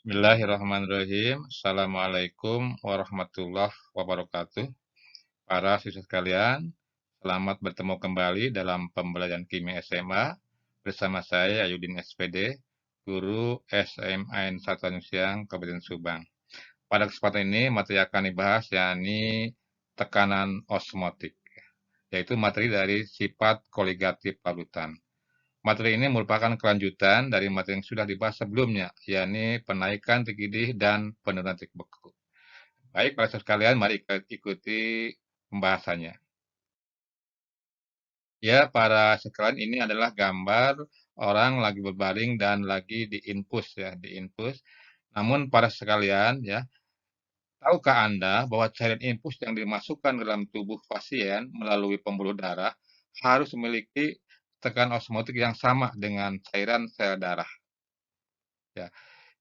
Bismillahirrahmanirrahim. Assalamualaikum warahmatullahi wabarakatuh. Para siswa sekalian, selamat bertemu kembali dalam pembelajaran kimia SMA bersama saya Ayudin SPD, guru SMA N 1 Tanjung Siang, Kabupaten Subang. Pada kesempatan ini materi akan dibahas yakni tekanan osmotik, yaitu materi dari sifat koligatif larutan. Materi ini merupakan kelanjutan dari materi yang sudah dibahas sebelumnya, yakni penaikan tinggi dih dan penurunan tinggi beku. Baik, para siswa sekalian, mari kita ikuti pembahasannya. Ya, para sekalian, ini adalah gambar orang lagi berbaring dan lagi diinfus ya, diinfus. Namun para sekalian ya, tahukah Anda bahwa cairan infus yang dimasukkan dalam tubuh pasien melalui pembuluh darah harus memiliki tekanan osmotik yang sama dengan cairan sel darah ya.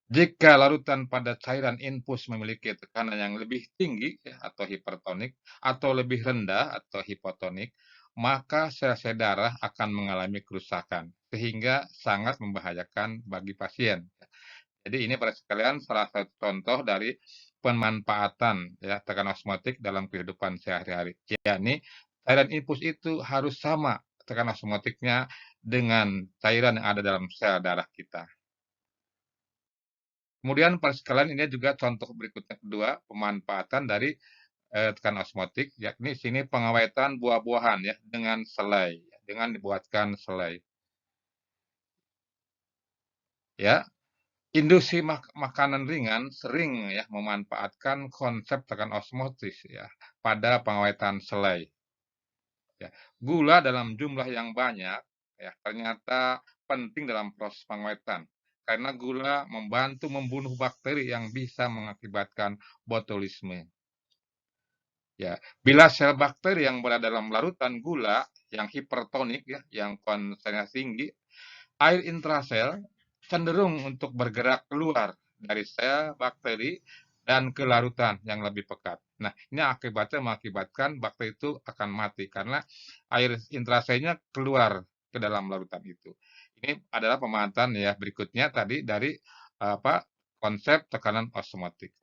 Jika larutan pada cairan infus memiliki tekanan yang lebih tinggi ya, atau hipertonik atau lebih rendah atau hipotonik, maka sel-sel darah akan mengalami kerusakan sehingga sangat membahayakan bagi pasien. Jadi ini para sekalian salah satu contoh dari pemanfaatan ya tekanan osmotik dalam kehidupan sehari-hari. Yakni cairan infus itu harus sama tekanan osmotiknya dengan cairan yang ada dalam sel darah kita. Kemudian para sekalian ini juga contoh berikutnya kedua, pemanfaatan dari tekanan osmotik, yakni sini pengawetan buah-buahan ya dengan selai, dengan dibuatkan selai. Ya, industri makanan ringan sering ya memanfaatkan konsep tekanan osmosis ya pada pengawetan selai. Ya, gula dalam jumlah yang banyak ya ternyata penting dalam proses pengawetan karena gula membantu membunuh bakteri yang bisa mengakibatkan botulisme. Ya, bila sel bakteri yang berada dalam larutan gula yang hipertonik ya, yang konsentrasinya tinggi, air intrasel cenderung untuk bergerak keluar dari sel bakteri dan ke larutan yang lebih pekat. Nah, ini akibatnya mengakibatkan bakteri itu akan mati karena air intraselnya keluar ke dalam larutan itu. Ini adalah pemanfaatan ya berikutnya tadi dari apa konsep tekanan osmotik.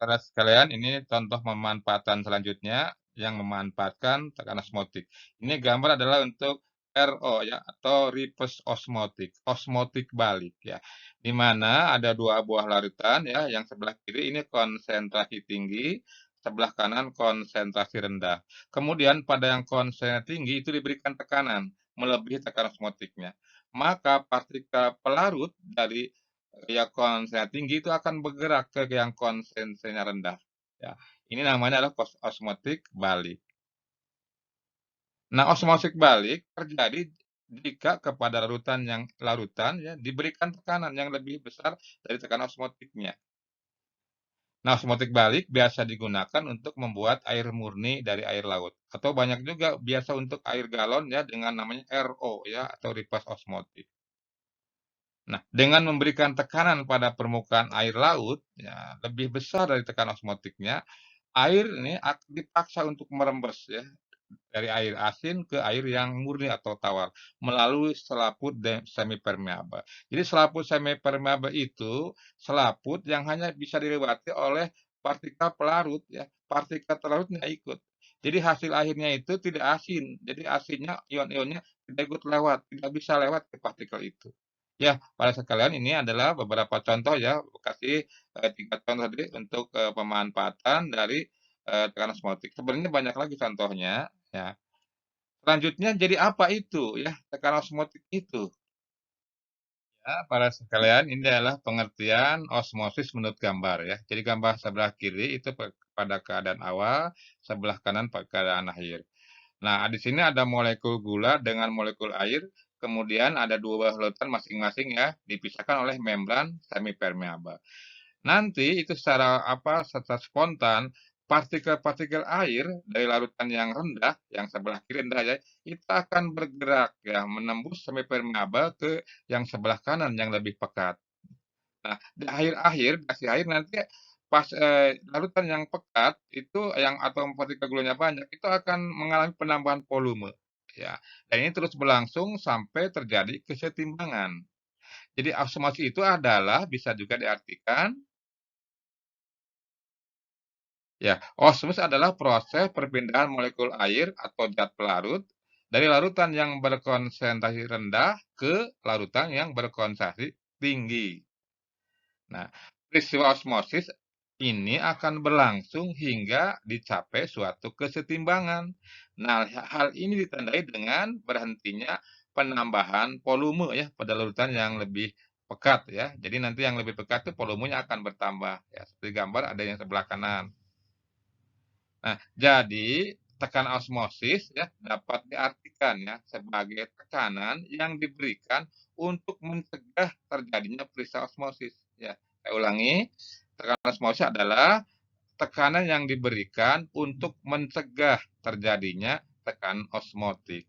Para sekalian, ini contoh pemanfaatan selanjutnya yang memanfaatkan tekanan osmotik. Ini gambar adalah untuk RO ya atau reverse osmotik, osmotik balik ya. Di mana ada dua buah larutan ya, yang sebelah kiri ini konsentrasi tinggi, sebelah kanan konsentrasi rendah. Kemudian pada yang konsentrasi tinggi itu diberikan tekanan melebihi tekanan osmotiknya. Maka partikel pelarut dari yang konsentrasi tinggi itu akan bergerak ke yang konsentrasinya rendah. Ya, ini namanya adalah osmotik balik. Nah, osmotik balik terjadi jika kepada larutan ya diberikan tekanan yang lebih besar dari tekanan osmotiknya. Nah, osmotik balik biasa digunakan untuk membuat air murni dari air laut atau banyak juga biasa untuk air galon ya dengan namanya RO ya atau reverse osmotik. Nah, dengan memberikan tekanan pada permukaan air laut ya lebih besar dari tekanan osmotiknya, air ini dipaksa untuk merembes ya dari air asin ke air yang murni atau tawar melalui selaput semipermeabel. Jadi selaput semipermeabel itu selaput yang hanya bisa dilewati oleh partikel pelarut ya. Partikel pelarutnya ikut. Jadi hasil akhirnya itu tidak asin. Jadi asinnya ion-ionnya tidak ikut lewat, tidak bisa lewat ke partikel itu. Ya, para sekalian ini adalah beberapa contoh ya, kasih 3 contoh tadi untuk pemanfaatan dari tekanan osmotik. Sebenarnya banyak lagi contohnya ya. Selanjutnya jadi apa itu ya tekanan osmotik itu? Ya, para sekalian ini adalah pengertian osmosis menurut gambar ya. Jadi gambar sebelah kiri itu pada keadaan awal, sebelah kanan pada keadaan akhir. Nah, di sini ada molekul gula dengan molekul air, kemudian ada dua buah larutan masing-masing ya, dipisahkan oleh membran semipermeabel. Nanti itu secara spontan partikel-partikel air dari larutan yang rendah, yang sebelah kiri rendah ya, itu akan bergerak ya menembus semipermeabel ke yang sebelah kanan yang lebih pekat. Nah, di akhir-akhir, di akhir nanti pas larutan yang pekat itu yang atau partikel gulanya banyak, itu akan mengalami penambahan volume ya. Dan ini terus berlangsung sampai terjadi kesetimbangan. Jadi osmosis itu adalah bisa juga diartikan ya, osmosis adalah proses perpindahan molekul air atau zat pelarut dari larutan yang berkonsentrasi rendah ke larutan yang berkonsentrasi tinggi. Nah, peristiwa osmosis ini akan berlangsung hingga dicapai suatu kesetimbangan. Nah, hal ini ditandai dengan berhentinya penambahan volume ya pada larutan yang lebih pekat ya. Jadi nanti yang lebih pekat itu volumenya akan bertambah ya. Seperti gambar ada yang sebelah kanan. Nah, jadi tekanan osmosis ya dapat diartikan ya sebagai tekanan yang diberikan untuk mencegah terjadinya peristiwa osmosis ya. Saya ulangi, tekanan osmosis adalah tekanan yang diberikan untuk mencegah terjadinya tekanan osmotik.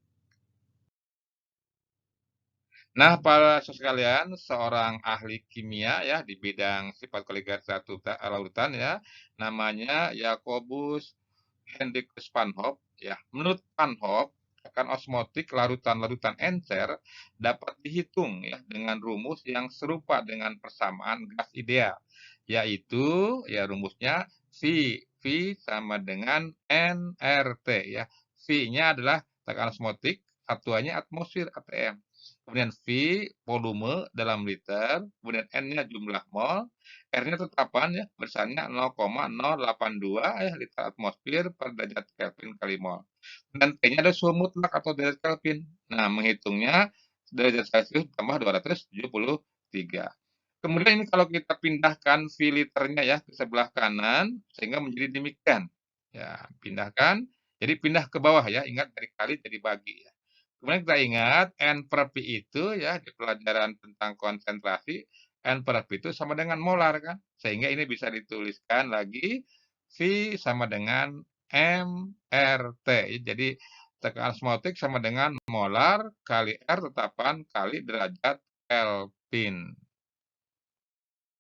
Nah, para sekalian, seorang ahli kimia ya di bidang sifat kolegial larutan ya, namanya Jacobus Hendrikus van Hoff ya. Menurut van Hoff, tekanan osmotik larutan-larutan encer dapat dihitung ya dengan rumus yang serupa dengan persamaan gas ideal, yaitu ya rumusnya V sama dengan nRT ya. V-nya adalah tekanan osmotik, satuannya atmosfer atm. Kemudian V volume dalam liter, kemudian N-nya jumlah mol, R-nya tetapan ya, besarnya 0,082 ya liter atmosfer per derajat Kelvin kali mol. Dan T-nya ada suhu mutlak atau derajat Kelvin. Nah, menghitungnya derajat Celcius tambah 273. Kemudian ini kalau kita pindahkan V liternya ya ke sebelah kanan, sehingga menjadi demikian. Ya, pindahkan, jadi pindah ke bawah ya, ingat dari kali jadi bagi ya. Kemudian kita ingat N per P itu ya di pelajaran tentang konsentrasi, N per P itu sama dengan molar kan. Sehingga ini bisa dituliskan lagi V sama dengan mRT. Jadi tekanan osmotik sama dengan molar kali R tetapan kali derajat Kelvin.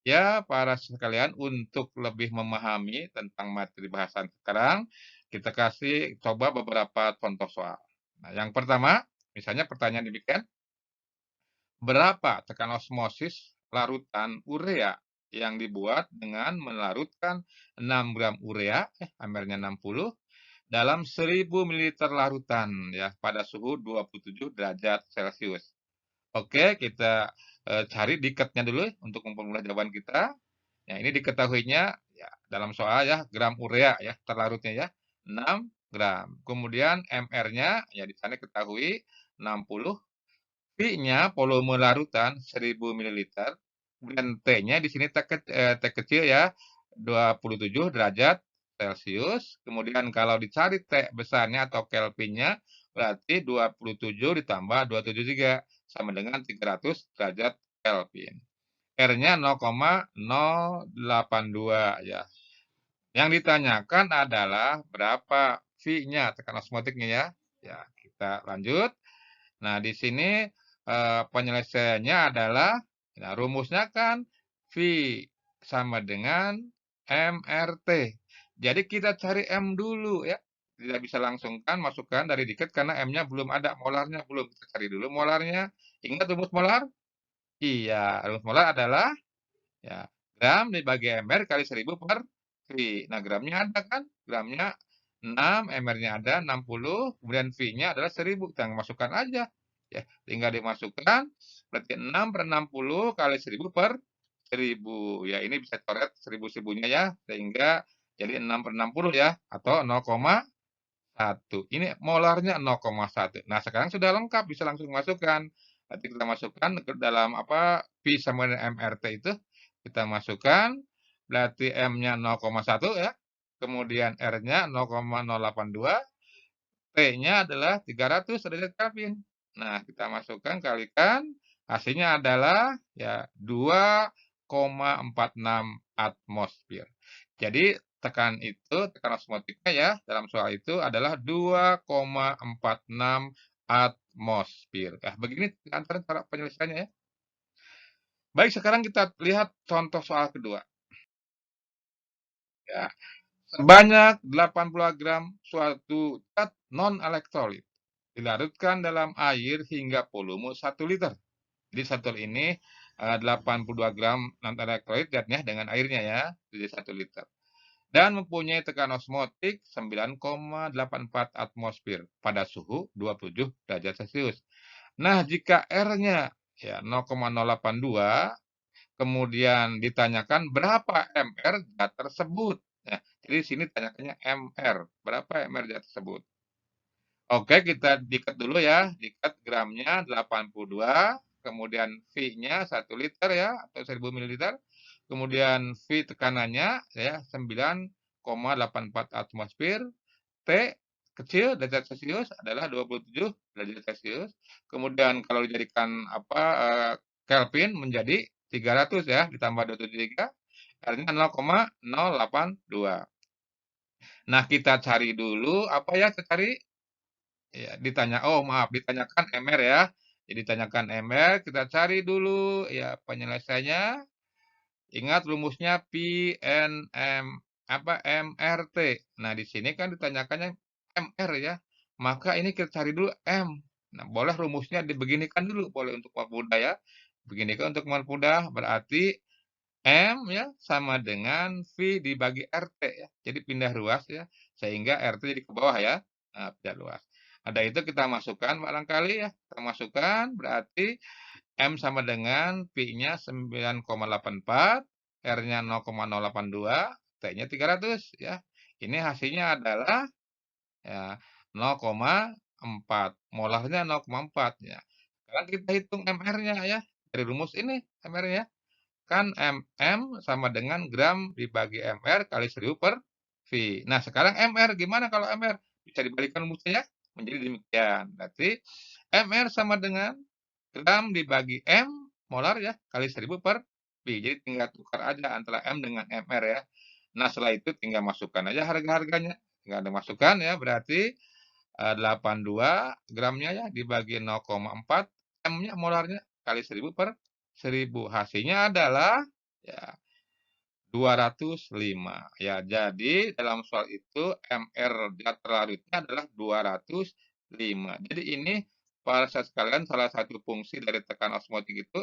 Ya, para sekalian, untuk lebih memahami tentang materi bahasan sekarang, kita kasih coba beberapa contoh soal. Nah, yang pertama, misalnya pertanyaan demikian, berapa tekanan osmosis larutan urea yang dibuat dengan melarutkan 6 gram urea, amernya 60, dalam 1000 ml larutan ya pada suhu 27 derajat Celcius. Oke, kita cari diketnya dulu untuk mempermudah jawaban kita. Ya, ini diketahuinya ya dalam soal ya gram urea ya terlarutnya ya 6 gram. Kemudian mR-nya ya di sana ketahui 60. V-nya volume larutan 1000 ml. Kemudian T-nya di sini T kecil ya 27 derajat Celcius. Kemudian kalau dicari T besarnya atau Kelvinnya berarti 27 ditambah 273 sama dengan 300 derajat Kelvin. R-nya 0,082 ya. Yang ditanyakan adalah berapa V-nya, tekanan osmotiknya ya. Ya, kita lanjut. Nah, di sini penyelesaiannya adalah, nah rumusnya kan V sama dengan mRT. Jadi kita cari M dulu ya. Tidak bisa langsung kan masukkan dari diket karena M-nya belum ada, molarnya belum. Kita cari dulu molarnya. Ingat rumus molar? Iya, rumus molar adalah ya, gram dibagi mR kali 1000 per V. Nah, gramnya ada kan? Gramnya 6, mR-nya ada 60, kemudian V-nya adalah 1000. Kita masukkan aja. Ya, tinggal dimasukkan, berarti 6 per 60 kali 1000 per 1000. Ya, ini bisa coret 1000-1000-nya ya, sehingga jadi 6 per 60 ya, atau 0,1. Ini molarnya 0,1. Nah, sekarang sudah lengkap, bisa langsung masukkan. Nanti kita masukkan ke dalam apa, V sama dengan mRT itu, kita masukkan, berarti M-nya 0,1 ya, kemudian R-nya 0,082, T-nya adalah 300 derajat Kelvin. Nah, kita masukkan, kalikan, hasilnya adalah ya 2,46 atmosfer. Jadi tekanan osmotiknya ya dalam soal itu adalah 2,46 atmosfer. Nah, begini antara cara penyelesaiannya ya. Baik, sekarang kita lihat contoh soal kedua. Ya, sebanyak 80 gram suatu zat non-elektrolit dilarutkan dalam air hingga volume 1 liter. Jadi 1 liter ini 82 gram non-elektrolit zatnya dengan airnya ya, jadi 1 liter. Dan mempunyai tekanan osmotik 9,84 atmosfer pada suhu 27 derajat Celcius. Nah, jika R-nya ya 0,082, kemudian ditanyakan berapa mR zat tersebut. Nah, jadi sini tanyakannya mR, berapa mR zat tersebut. Oke, kita diket dulu ya, diket gramnya 82, kemudian V-nya 1 liter ya, atau 1000 ml, kemudian V tekanannya ya 9,84 atmosfer, T kecil derajat Celcius adalah 27 derajat Celcius, kemudian kalau dijadikan Kelvin menjadi 300 ya, ditambah 273, R-nya 0,082. Nah, kita cari dulu apa ya, kita cari ya, ditanyakan MR ya. Jadi ditanyakan MR, kita cari dulu ya penyelesaiannya. Ingat rumusnya Pi N M MRT. Nah, di sini kan ditanyakannya MR ya. Maka ini kita cari dulu M. Nah, boleh rumusnya dibeginikan dulu, boleh untuk mudah ya. Beginikan untuk mudah, berarti M ya sama dengan V dibagi RT ya. Jadi pindah ruas ya, sehingga RT jadi ke bawah ya. Nah, pindah luas. Ada itu kita masukkan barangkali ya. Kita masukkan berarti M sama dengan Pi-nya 9,84, R-nya 0,082, T-nya 300 ya. Ini hasilnya adalah ya 0,4. Molarnya 0,4 ya. Sekarang kita hitung MR-nya ya. Dari rumus ini MR-nya. Kan MM sama dengan gram dibagi MR kali 1000 per V. Nah, sekarang MR gimana kalau MR? Bisa dibalikkan rumusnya ya, menjadi demikian. Berarti MR sama dengan gram dibagi M molar ya, kali 1000 per V. Jadi tinggal tukar aja antara M dengan MR ya. Nah, setelah itu tinggal masukkan aja harga-harganya. Tinggal dimasukkan ya, berarti 82 gramnya ya dibagi 0,4 M-nya molarnya kali 1000 per 1000. Hasilnya adalah ya 205. Ya, jadi dalam soal itu MR zat larutnya adalah 205. Jadi ini para saudara sekalian salah satu fungsi dari tekanan osmotik itu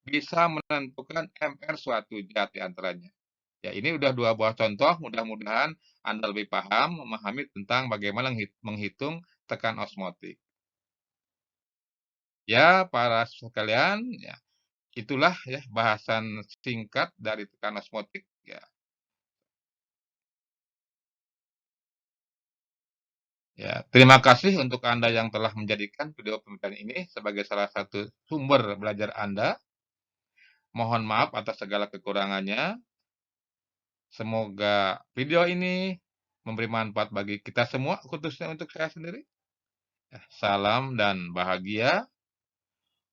bisa menentukan MR suatu zat di antaranya. Ya, ini udah 2 buah contoh, mudah-mudahan Anda lebih paham, memahami tentang bagaimana menghitung tekanan osmotik. Ya, para sekalian, ya, itulah ya bahasan singkat dari tekanan osmotik, ya. Ya, terima kasih untuk Anda yang telah menjadikan video pembelajaran ini sebagai salah satu sumber belajar Anda. Mohon maaf atas segala kekurangannya. Semoga video ini memberi manfaat bagi kita semua, khususnya untuk saya sendiri. Salam dan bahagia.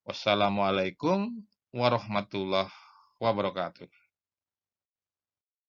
Wassalamualaikum warahmatullahi wabarakatuh.